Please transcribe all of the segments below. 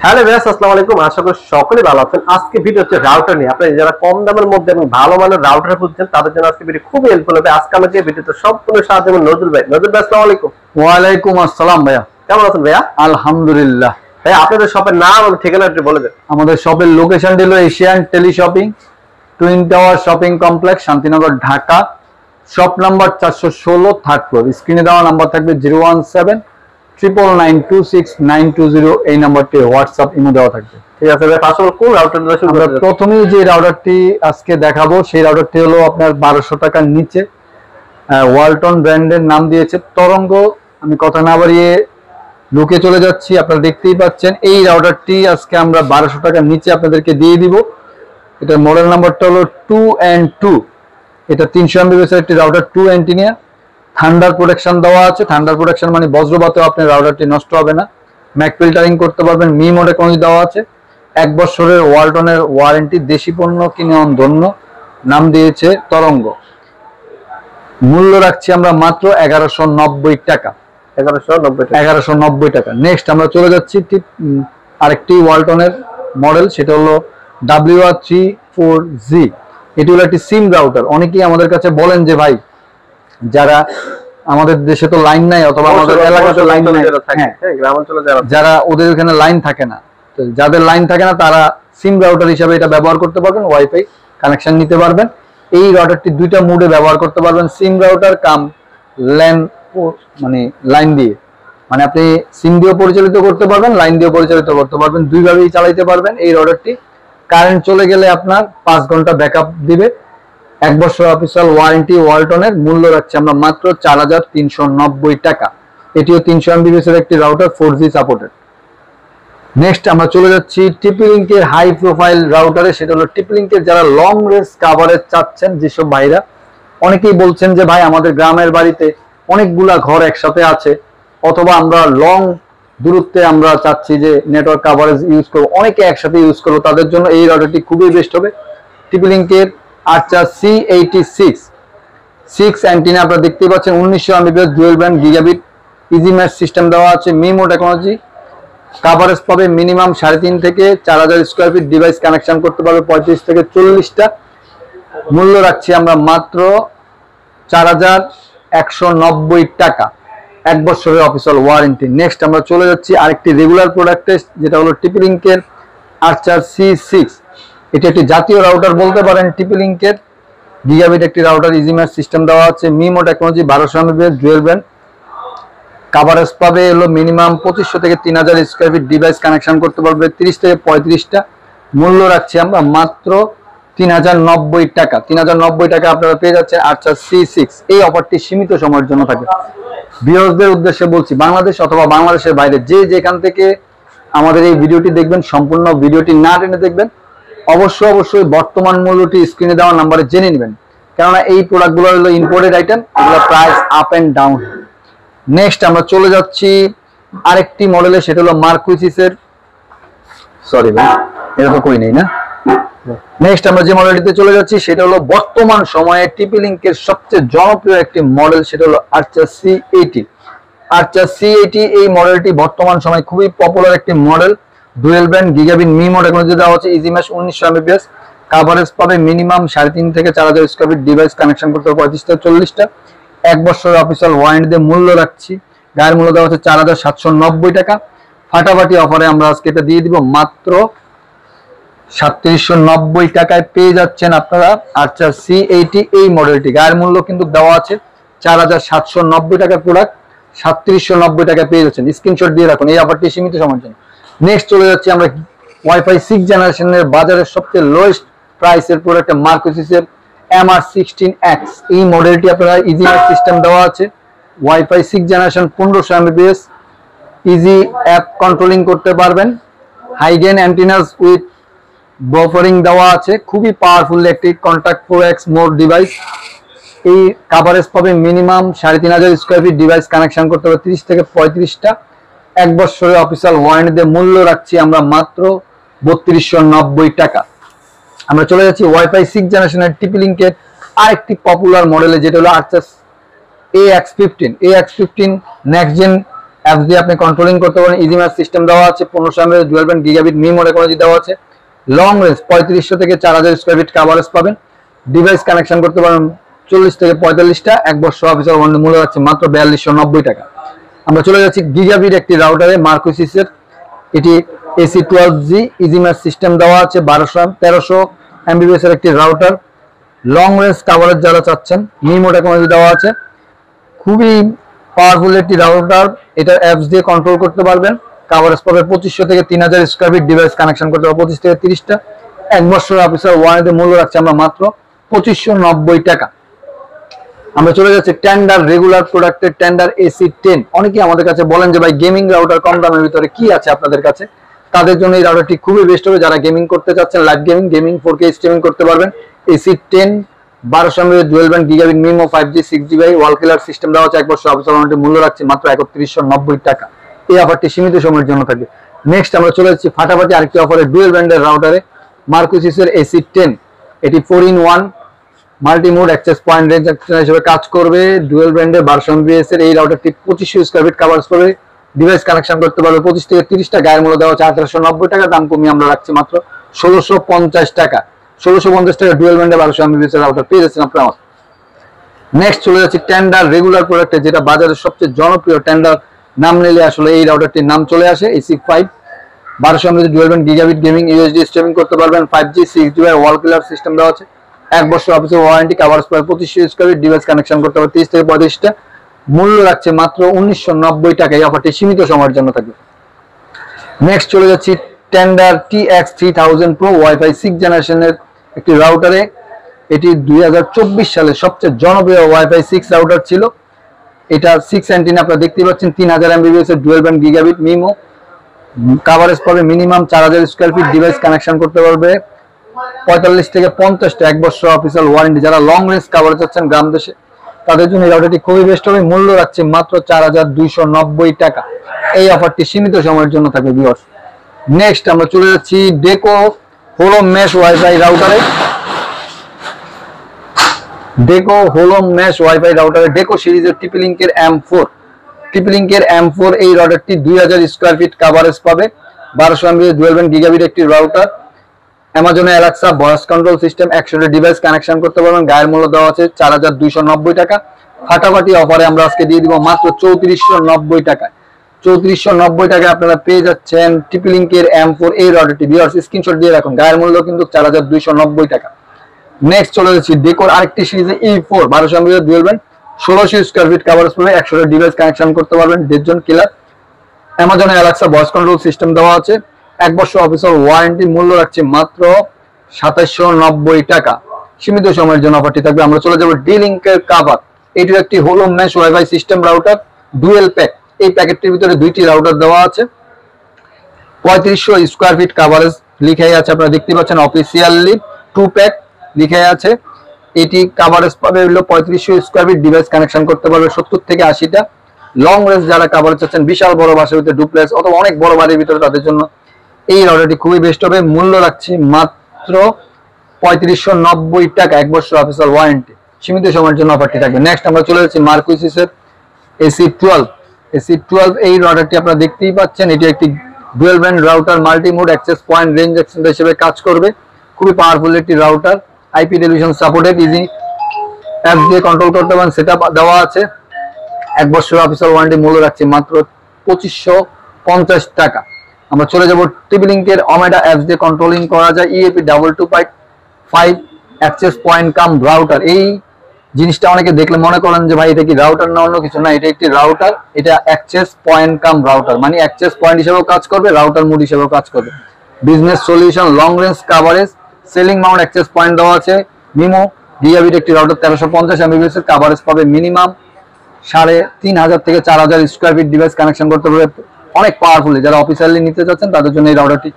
Hello viewers, আসসালামু আলাইকুম। আশা করি সকলে ভালো আছেন। আজকে ভিডিও হচ্ছে রাউটার নিয়ে। আপনারা যারা কম দামের মধ্যে এবং ভালো মানের রাউটার খুঁজছেন তাদের জন্য আজকে ভিডিও খুবই হেল্পফুল হবে। আজকে আমাকে ভিডিওতে সম্পূর্ণ সাহায্য করবেন নজরুল ভাই। নজরুল ভাই, আসসালামু আলাইকুম। ওয়ালাইকুম আসসালাম ভাইয়া, কেমন আছেন ভাইয়া? আলহামদুলিল্লাহ। ভাই, আপনাদের শপের নাম এবং ঠিকানা একটু বলে দেন। আমাদের শপের লোকেশনটি হলো Asian tele shopping, twin tower shopping complex, Shantinagar, Dhaka. Shop number 416, third floor. স্ক্রিনে দেওয়া নাম্বার থাকবে 017-999-26920। এই নাম্বারটি হোয়াটসঅ্যাপ ইমো দেওয়া থাকবে। ঠিক আছে ভাই, আসলে কোন রাউটার দিয়ে শুরু করতে? প্রথমেই যে রাউটারটি আজকে দেখাবো সেই রাউটারটি হলো আপনার 1200 টাকার নিচে, ওয়ালটন ব্র্যান্ডের নাম দিয়েছে তরঙ্গ। আমি কথা না বাড়িয়ে লুকে চলে যাচ্ছি। আপনারা দেখতেই পাচ্ছেন এই রাউটারটি আজকে আমরা 1200 টাকার নিচে আপনাদেরকে দিয়ে দিব। এটার মডেল নাম্বারটা হলো 2N2। এটা 300 MB একটি রাউটার, 2 অ্যান্টিনিয়া। থান্ডার প্রোটেকশন দেওয়া আছে। থান্ডার প্রোটেকশন মানে বজ্রপাতেও আপনার রাউটারটি নষ্ট হবে না। ম্যাক ফিল্টারিং করতে পারবেন। মি মোডে কোনো দেওয়া আছে। 1 বছরের ওয়ালটনের ওয়ারেন্টি। দেশি পণ্য কিনে ধন্য, নাম দিয়েছে তরঙ্গ। মূল্য রাখছি আমরা মাত্র 1190 টাকা। 1190 টাকা। নেক্সট আমরা চলে যাচ্ছি আরেকটি ওয়ালটনের মডেল, সেটা হলো WR34G। এটি হলো একটি সিম রাউটার। অনেকেই আমাদের কাছে বলেন যে ভাই, যারা আমাদের দেশে তো লাইন নাই অথবা আমাদের এলাকাতে লাইন নাই, যারা ওদের ওখানে লাইন থাকে না, তো যাদের লাইন থাকে না তারা সিম রাউটার হিসাবে এটা ব্যবহার করতে পারবেন। ওয়াইফাই কানেকশন নিতে পারবেন। এই রাউটারটি দুইটা মোডে ব্যবহার করতে পারবেন। সিম রাউটার কাম ল্যান, মানে লাইন দিয়ে, মানে আপনি সিম দিয়েও পরিচালিত করতে পারবেন, লাইন দিয়েও পরিচালিত করতে পারবেন, দুইভাবেই চালাইতে পারবেন। এই রাউটারটি কারেন্ট চলে গেলে আপনার 5 ঘন্টা ব্যাকআপ দিবে। 1 বছর অফিসিয়াল ওয়ারেন্টি ওয়ালটনের। মূল্য রাখছি আমরা মাত্র 4390 টাকা। এটিও 300 MB একটি রাউটার, 4G সাপোর্টেড। নেক্সট আমরা চলে যাচ্ছি টিপি-লিঙ্কের হাই প্রোফাইল রাউটারে। সেটা হলো টিপি-লিঙ্কের যারা লং রেঞ্জ কাভারেজ চাচ্ছেন, যেসব ভাইরা, অনেকেই বলছেন যে ভাই আমাদের গ্রামের বাড়িতে অনেকগুলা ঘর একসাথে আছে, অথবা আমরা লং দূরত্বে আমরা চাচ্ছি যে নেটওয়ার্ক কাভারেজ ইউজ করবো, অনেকে একসাথে ইউজ করবো, তাদের জন্য এই রাউটারটি খুবই বেস্ট হবে। টিপি-লিঙ্কের আর্চার C86 অ্যান্টিনা আপনারা দেখতেই পাচ্ছেন। 1900 MB dual band gigabit easy mesh system দেওয়া আছে। MIMO technology. কাভারেজ পাবে মিনিমাম 3.5 থেকে 4000 স্কোয়ার ফিট। ডিভাইস কানেকশন করতে পারবে 35 থেকে 40টা। মূল্য রাখছি আমরা মাত্র 4190 টাকা। 1 বছরের অফিসিয়াল ওয়ারেন্টি। নেক্সট আমরা চলে যাচ্ছি আরেকটি রেগুলার প্রোডাক্টে, যেটা হলো টিপি-লিঙ্কের আর্চার C6। এটি একটি জাতীয় রাউটার বলতে পারেন। টিপি-লিঙ্কের গিগাবিট একটি রাউটার, ইজি ম্যাচ সিস্টেম দেওয়া আছে। MIMO technology, 1200 MB dual band. Coverage পাবে হলো মিনিমাম 2500 থেকে 3000 স্কোয়ার ফিট। ডিভাইস কানেকশন করতে পারবে 30 থেকে 35টা। মূল্য রাখছি আমরা মাত্র 3090 টাকা। 3090 টাকা আপনারা পেয়ে যাচ্ছেন আর্চার C6। এই অফারটি সীমিত সময়ের জন্য থাকে। ভিউয়ারদের উদ্দেশ্যে বলছি, বাংলাদেশ অথবা বাংলাদেশের বাইরে যে যেখান থেকে আমাদের এই ভিডিওটি দেখবেন, সম্পূর্ণ ভিডিওটি না টেনে দেখবেন। অবশ্যই বর্তমান মূল্যটি স্ক্রিনে দেওয়া নাম্বারে জেনে নেবেন, কেননা এই প্রোডাক্টগুলো হলো ইম্পোর্টেড আইটেম, এগুলো price up and down. Next আমরা চলে যাচ্ছি আরেকটি মডেলে, সেটা হলো মার্কুইসিসের, সরি ভাই এটা তো কই নেই না। নেক্সট আমরা যে মডেলটিতে চলে যাচ্ছি সেটা হলো বর্তমান সময়ে টিপি-লিঙ্কের সবচেয়ে জনপ্রিয় একটি মডেল, সেটা হলো আর্চার C80। আর্চার C80 এই মডেলটি বর্তমান সময়ে খুবই পপুলার একটি model. Dual band gigabit MIMO technology দেওয়া হচ্ছে। Easy mesh 1900 MB। কাভারেজ পাবে মিনিমাম 3.5 থেকে 4000 স্কোয়ার ফিট। ডিভাইস কানেকশন করতে হবে 35 থেকে 40টা। 1 বছরের অফিসিয়াল ওয়ারেন্টি দিয়ে মূল্য রাখছি, গায়ের মূল্য দেওয়া হচ্ছে 4790 টাকা। ফাটাফাটি অফারে আমরা আজকে এটা দিয়ে দিব মাত্র 3790 টাকায় পেয়ে যাচ্ছেন আপনারা আর্চার C80 এই মডেলটি। গায়ের মূল্য কিন্তু দেওয়া আছে 4790 টাকার প্রোডাক্ট 3790 টাকায় পেয়ে যাচ্ছেন। স্ক্রিনশট দিয়ে রাখুন, এই অফারটি সীমিত সময়ের জন্য। নেক্সট চলে যাচ্ছি আমরা ওয়াইফাই 6 জেনারেশনের বাজারের সবচেয়ে লোয়েস্ট প্রাইসের প্রোডাক্ট, মার্কুইসিসের MR16X। এই মডেলটি আপনারা ইজি ম্যাচ সিস্টেম দেওয়া আছে। Wifi 6 generation, 1500 MB। Easy app controlling করতে পারবেন। হাইগেন অ্যান্টিনাস উইথ বাফারিং দেওয়া আছে। খুবই পাওয়ারফুল একটি কন্ট্যাক্ট 4X মোড ডিভাইস। এই কাভারেজ পাবে minimum 3500 square feet. Device connection করতে হবে 30 থেকে 35টা। 1 বছরের অফিসিয়াল ওয়ারেন্টিতে মূল্য রাখছি আমরা মাত্র 3290 টাকা। আমরা চলে যাচ্ছি ওয়াইফাই 6 জেনারেশনের টিপি-লিঙ্কের আরেকটি পপুলার মডেলে, যেটা হলো আর্চার AX15। AX15 next gen apps দিয়ে আপনি কন্ট্রোলিং করতে পারেন। ইজি ম্যাচ সিস্টেম দেওয়া আছে, 1500 mAh dual band gigabit MIMO technology দেওয়া আছে। লং রেঞ্জ 3500 থেকে 4000 স্কয়ার ফিট কভারেজ পাবেন। ডিভাইস কানেকশন করতে পারেন 40 থেকে 45টা। 1 বছর অফিসিয়াল ওয়ারেন্টি মূল্য আছে মাত্র 4290 টাকা। আমরা চলে যাচ্ছি গিগাবিট একটি রাউটারে, মার্কোসিসের। এটি AC12G ইজি ম্যাচ সিস্টেম দেওয়া আছে, 1300 Mbps এর একটি রাউটার। লং রেঞ্জ কভারেজ যারা চাচ্ছেন মিমো টেকনোলজি দেওয়া আছে। খুবই পাওয়ারফুল একটি রাউটার, এটা অ্যাপস দিয়ে কন্ট্রোল করতে পারবেন। কভারেজ পাবে 2500 থেকে 3000 স্কয়ার ফিট। ডিভাইস কানেকশন করতে পারবেন 25 থেকে 30টা। 1 বছর অফিসিয়াল ওয়ারেন্টি মূল্য রাখছে আমরা মাত্র 2590 টাকা। আমরা চলে যাচ্ছি টেন্ডার রেগুলার প্রোডাক্টের টেন্ডার AC10। অনেকেই আমাদের কাছে বলেন যে ভাই গেমিং রাউটার কম দামের ভিতরে কি আছে আপনাদের কাছে, তাদের জন্য এই রাউটারটি খুবই বেস্ট হবে। যারা গেমিং করতে চাচ্ছেন, লাইভ গেমিং 4K স্ট্রিমিং করতে পারবেন। AC10 1200 mAh dual band gigabit MIMO 5G 6GB wall killer system দেওয়া আছে। 1 বছর অফিসিয়াল ওয়ারেন্টি মূল্য রাখছে মাত্র 3190 টাকা। এই অফারটি সীমিত সময়ের জন্য থাকবে। নেক্সট আমরা চলে যাচ্ছি ফাটাফাটি আরেকটি অফারে, ডুয়াল ব্যান্ডের রাউটারে, মার্কোসিসের AC10। এটি 4-in-1 multi mode access point range হিসেবে কাজ করবে। ডুয়াল ব্যান্ডের 1200 Mbps এর এই রাউটারটি 2500 স্কয়ার ফিট কভারেজ পাবে। ডিভাইস কানেকশন করতে পারবে 25 থেকে 30টা। গায়ের মূল্য দেওয়া হচ্ছে 1890 টাকা। দাম কমিয়ে আমরা রাখছি মাত্র 1650 টাকা। 1650 টাকা ডুয়াল ব্যান্ডের 1200 Mbps এর রাউটার পেয়ে যাচ্ছেন আপনারা। নেক্সট চলে যাচ্ছি টেন্ডার রেগুলার প্রোডাক্টে, যেটা বাজারের সবচেয়ে জনপ্রিয়। টেন্ডার নাম নিলে আসলে এই রাউটারটির নাম চলে আসে। AC5 1200 mAh dual band gigabit gaming USD streaming করতে পারবেন। 5G 6GB wall killer system দেওয়া আছে। 1 বছর অফিসিয়াল ওয়ারেন্টি, কভারেজ পাবে 2500 স্কয়ার ফিট। ডিভাইস কানেকশন করতে পারবে 30 থেকে 35টা। মূল্য রাখছে মাত্র 1990 টাকা। এই অফারটি সীমিত সময়ের জন্য থাকবে। নেক্সট চলে যাচ্ছি টেন্ডার TX3000 Pro ওয়াইফাই 6 জেনারেশনের একটি রাউটারে। এটি 2024 সালে সবচেয়ে জনপ্রিয় ওয়াইফাই 6 রাউটার ছিল। এটা 6 অ্যান্টেনা আপনারা দেখতে পাচ্ছেন, 3000 Mbps এর dual band gigabit MIMO. Coverage পাবে minimum 4000 square feet. Device connection করতে পারবে 45 থেকে 50টা। 1 বছর অফিসিয়াল ওয়ারেন্টি। যারা লং রেঞ্জ কভারেজ চাচ্ছেন গ্রাম দেশে, তাদের জন্য এই রাউটারটি খুবই বেস্ট হবে। মূল্য রাখছে মাত্র 4290 টাকা। এই অফারটি সীমিত সময়ের জন্য থাকবে ভিউয়ার্স। নেক্সট আমরা চলে যাচ্ছি ডেকো হোলো মেশ ওয়াইফাই রাউটারে। ডেকো হোলো মেশ ওয়াইফাই রাউটারে ডেকো সিরিজের টিপিলিংকের M4 এই রাউটারটি 2000 স্কয়ার ফিট কভারেজ পাবে। 1200 mAh ডুয়াল ব্যান্ড গিগাবিট একটি রাউটার। অ্যামাজনে Alexa voice control system 100 device connection করতে পারবেন। গায়ের মূল্য দেওয়া আছে 4290 টাকা। ফাটাফাটি অফারে আমরা আজকে দিয়ে দিব মাত্র 3490 টাকায়। 3490 টাকায় আপনারা পেয়ে যাচ্ছেন টিপিলিংকের M4 এই রাউটারটি। ভিউয়ার্স স্ক্রিনশট দিয়ে রাখুন, গায়ের মূল্য কিন্তু 4290 টাকা। নেক্সট চলে যাচ্ছি ডেকোর আরেকটি সিরিজে E4 1200 mAh dual band 1600 square feet coverage পাবে। 100 ডিভাইস কানেকশন করতে পারবেন। ডেজন কিলার। অ্যামাজনে অ্যালেক্সা ভয়েস কন্ট্রোল সিস্টেম দেওয়া আছে। 1 বছর অফিসিয়াল ওয়ারেন্টি। মূল্য রাখছে মাত্র 2790 টাকা। সীমিত সময়ের জন্য অফারটি থাকবে। আমরা চলে যাব ডি-লিংকের কাভার। এটির একটি হোলো mesh wifi system router, dual pack. এই প্যাকেটটির ভিতরে 2টি রাউটার দেওয়া আছে। 3500 স্কয়ার ফিট কভারেজ লিখাই আছে, আপনারা দেখতে পাচ্ছেন। অফিসিয়ালি 2 প্যাক লিখাই আছে। এটি কভারেজ পাবে হলো 3500 স্কয়ার ফিট। ডিভাইস কানেকশন করতে পারবে 70 থেকে 80টা। লং রেঞ্জ যারা কভারেজ চাচ্ছেন, বিশাল বড় বাসার ভিতরে ডুপ্লেক্স অথবা অনেক বড় বাড়ির ভিতরে, তাদের জন্য এই রাউটারটি খুবই বেস্ট হবে। মূল্য রাখছি মাত্র 3590 টাকা। 1 বছর অফিসিয়াল ওয়ারেন্টি। সীমিত সময়ের জন্য অফারটি থাকবে। নেক্সট আমরা চলে যাচ্ছি মার্কোসিসের AC12 এই রাউটারটি আপনারা দেখতেই পাচ্ছেন। এটি একটি dual band router, multi mode access point range extender হিসেবে কাজ করবে। খুবই পাওয়ারফুল একটি router. IP television supported. Easy app দিয়ে কন্ট্রোল করতে পারেন। সেটআপ দেওয়া আছে। 1 বছর অফিসিয়াল ওয়ারেন্টি। মূল্য রাখছি মাত্র 2550 টাকা। আমরা চলে যাব টিপিলিংকের ওমেডা অ্যাপস দিয়ে কন্ট্রোলিং করা যায় EAP225 অ্যাক্সেস পয়েন্ট কাম রাউটার। এই জিনিসটা অনেকে দেখলে মনে করেন যে ভাই এটা কি রাউটার না অন্য কিছু না, এটা একটি রাউটার। এটা অ্যাক্সেস পয়েন্ট কাম রাউটার, মানে অ্যাক্সেস পয়েন্ট হিসেবেও কাজ করবে, রাউটার মোড হিসেবেও কাজ করবে। Business solution, long range coverage, selling Mount access point দেওয়া আছে। মিমো গিগাবিট একটি রাউটার 1350 Mbps এর কভারেজ পাবে মিনিমাম 3500 থেকে 4000 স্কয়ার ফিট। ডিভাইস কানেকশন করতে পারবে। অনেক পাওয়ারফুলি যারা অফিসিয়ালি নিতে চাচ্ছেন তাদের জন্য এই রাউটারটি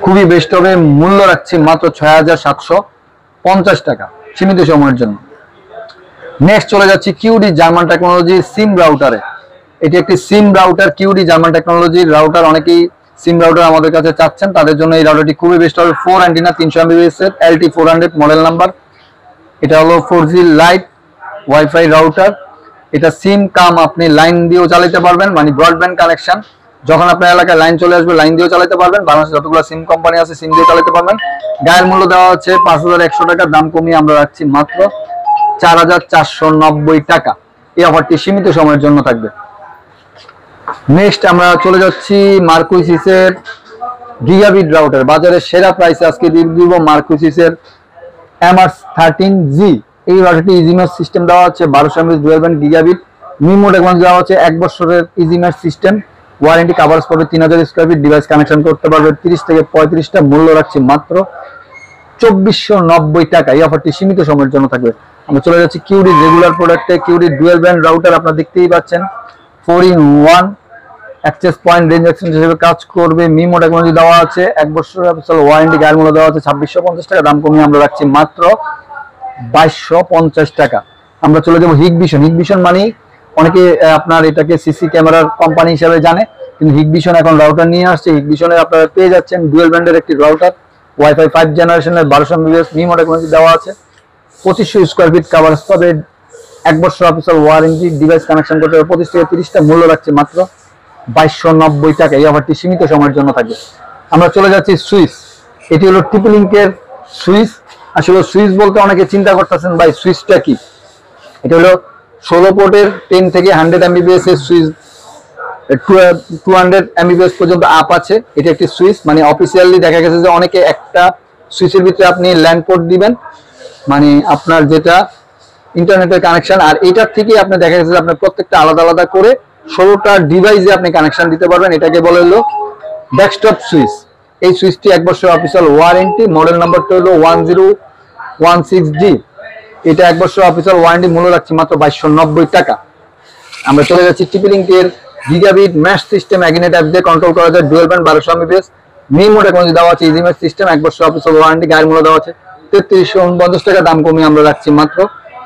খুবই বেস্ট হবে। মূল্য রাখছি মাত্র 6750 টাকা। সীমিত সময়ের জন্য। নেক্সট চলে যাচ্ছি কিউডি জার্মান টেকনোলজি সিম রাউটারে। এটি একটি সিম রাউটার, কিউডি জার্মান টেকনোলজির রাউটার। অনেকেই সিম রাউটার আমাদের কাছে চাচ্ছেন, তাদের জন্য এই রাউটারটি খুবই বেস্ট হবে। 4 অ্যান্টেনা 300 Mbps এর LT400 মডেল নাম্বার। এটা হলো 4G লাইট ওয়াইফাই রাউটার। এটা সিম কাম আপনি লাইন দিয়েও চালাতে পারবেন, মানে ব্রডব্যান্ড কানেকশন। যখন আপনার এলাকায় লাইন চলে আসবে লাইন দিয়েও চালাতে পারবেন। বাংলাদেশে যতগুলো সিম কোম্পানি আছে সিম দিয়ে চালাতে পারবেন। গায়ের মূল্য দেওয়া হচ্ছে 5100 টাকা, দাম কমিয়ে আমরা রাখছি মাত্র 4490 টাকা। এই অফারটি সীমিত সময়ের জন্য থাকবে। নেক্সট আমরা চলে যাচ্ছি মার্কুইসিসের গিগাবিট রাউটার। বাজারের সেরা প্রাইসে আজকে দিয়ে দিব মার্কুইসিসের MR13G। এই রাউটারটি ইজিম্যাচ সিস্টেম দেওয়া হচ্ছে 1200 mAh dual band gigabit. MIMO technology দেওয়া হচ্ছে 1 বছরের ইজিম্যাচ সিস্টেম, ওয়ারেন্টি কভারেজ পাবে 3000 স্কয়ার ফিট, ডিভাইস কানেকশন করতে পারবে 30 থেকে 35টা। মূল্য রাখছি মাত্র 2490 টাকা। এই অফারটি সীমিত সময়ের জন্য থাকবে। আমরা চলে যাচ্ছি কিউডি রেগুলার প্রোডাক্টে। কিউডি ডুয়াল ব্যান্ড রাউটার আপনারা দেখতেই পাচ্ছেন, 4-in-1 access point range extension হিসেবে কাজ করবে। মিমো টেকনোলজি দেওয়া আছে 1 বছরের অফিসিয়াল ওয়ারেন্টি। গায়ের মূল্য দেওয়া আছে 2650 টাকা, দাম কমিয়ে আমরা রাখছি মাত্র 2250 টাকা। আমরা চলে যাবো হিগভিশন। হিগভিশন মানে অনেকে আপনার এটাকে সিসি ক্যামেরার কোম্পানি হিসেবে জানে, কিন্তু হিগভিশন এখন রাউটার নিয়ে আসছে। হিগভিশনের আপনারা পেয়ে যাচ্ছেন ডুয়াল ব্যান্ডের একটি রাউটার, ওয়াইফাই 5 জেনারেশনের 1200 mAh। মিমো টেকনোলজি দেওয়া আছে 2500 স্কয়ার ফিট কভারেজ পাবে, 1 বছর অফিসিয়াল ওয়ারেন্টি, ডিভাইস কানেকশন করতে হবে 25 থেকে 30টা। মূল্য রাখছে মাত্র 2290 টাকা। এই অফারটি সীমিত সময়ের জন্য থাকবে। আমরা চলে যাচ্ছি সুইচ। এটি হলো ট্রিপল লিংকের সুইচ। আসলে সুইচ বলতে অনেকে চিন্তা করতেছেন ভাই সুইচটা কি। এটা হলো 16 পোর্টের 10 থেকে 100 Mbps এর সুইচ, 200 Mbps পর্যন্ত আপ আছে। এটা একটি সুইচ, মানে অফিসিয়ালি দেখা গেছে যে অনেকে একটা সুইচের ভিতরে আপনি ল্যান্ড পোর্ট দিবেন, মানে আপনার যেটা ইন্টারনেটের কানেকশন, আর এটার থেকে আপনি দেখা গেছে আপনার প্রত্যেকটা আলাদা আলাদা করে 16টা ডিভাইসে আপনি কানেকশন দিতে পারবেন। এটাকে বলে হলো ডেস্কটপ সুইচ। এই সুইচটি 1 বছর অফিসিয়াল ওয়ারেন্টি, মডেল নাম্বারটা হলো 1016D। এটা 1 বছর অফিসিয়াল ওয়ারেন্টি, মূল্য রাখছি মাত্র 2290 টাকা। আমরা চলে যাচ্ছি ট্রিপল লিংকের gigabit mesh system. Aginet app দিয়ে কন্ট্রোল করা যায়, dual band 1200 mAh। MIMO technology দেওয়া আছে ইজিম্যাচ সিস্টেম, 1 বছর অফিসিয়াল ওয়ারেন্টি। গায়ের মূল্য দেওয়া আছে 3350 টাকা, দাম কমিয়ে আমরা রাখছি মাত্র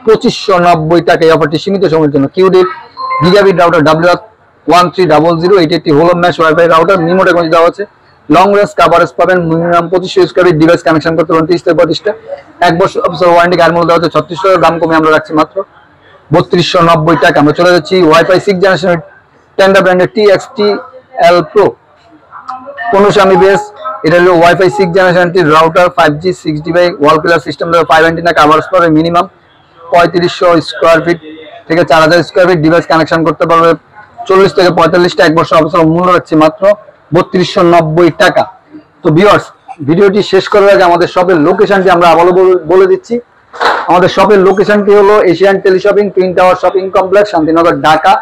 2590 টাকা। এই অফারটি সীমিত সময়ের জন্য। কিউডির গিগাবিট রাউটার WR1300, এটি একটি হোলো mesh wifi router. MIMO technology দেওয়া আছে, লং রেঞ্জ কভারেজ পাবেন, minimum 2500 square feet, device connection করতে পারবেন 30 থেকে 35টা। 1 বছর অফিসিয়াল ওয়ারেন্টি। গায়ের মূল্য দেওয়া আছে 3600 টাকা, দাম কমিয়ে আমরা রাখছি মাত্র 3290 টাকা। আমরা চলে যাচ্ছি ওয়াইফাই 6 জেনারেশনের টেন্ডার ব্র্যান্ডের TXTL Pro 1500 Mbps। এটা হলো ওয়াইফাই 6 জেনারেশনটির router, 5G 6 by wall pillar system দেবে, 5 অ্যান্টেনা কভারেজ পাবে, মিনিমাম 3500 স্কয়ার ফিট থেকে 4000 স্কয়ার ফিট, ডিভাইস কানেকশন করতে পারবে 40 থেকে 45টা। 1 বছর অফিসিয়াল মূল্য রাখছি মাত্র 3290 টাকা। তো ভিউয়ার্স, ভিডিওটি শেষ করার আগে আমাদের শপের লোকেশনটি আমরা আবারও বলে দিচ্ছি। আমাদের শপের লোকেশনটি হলো Asian teleshopping twin tower shopping complex, Shantinagar, Dhaka.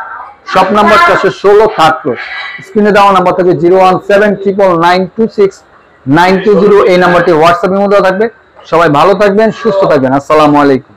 Shop number 416 third floor. স্ক্রিনে দেওয়া নাম্বার থেকে 01799269220, এই নাম্বারটি হোয়াটসঅ্যাপের মধ্যে থাকবে। সবাই ভালো থাকবেন, সুস্থ থাকবেন। আসসালামু আলাইকুম।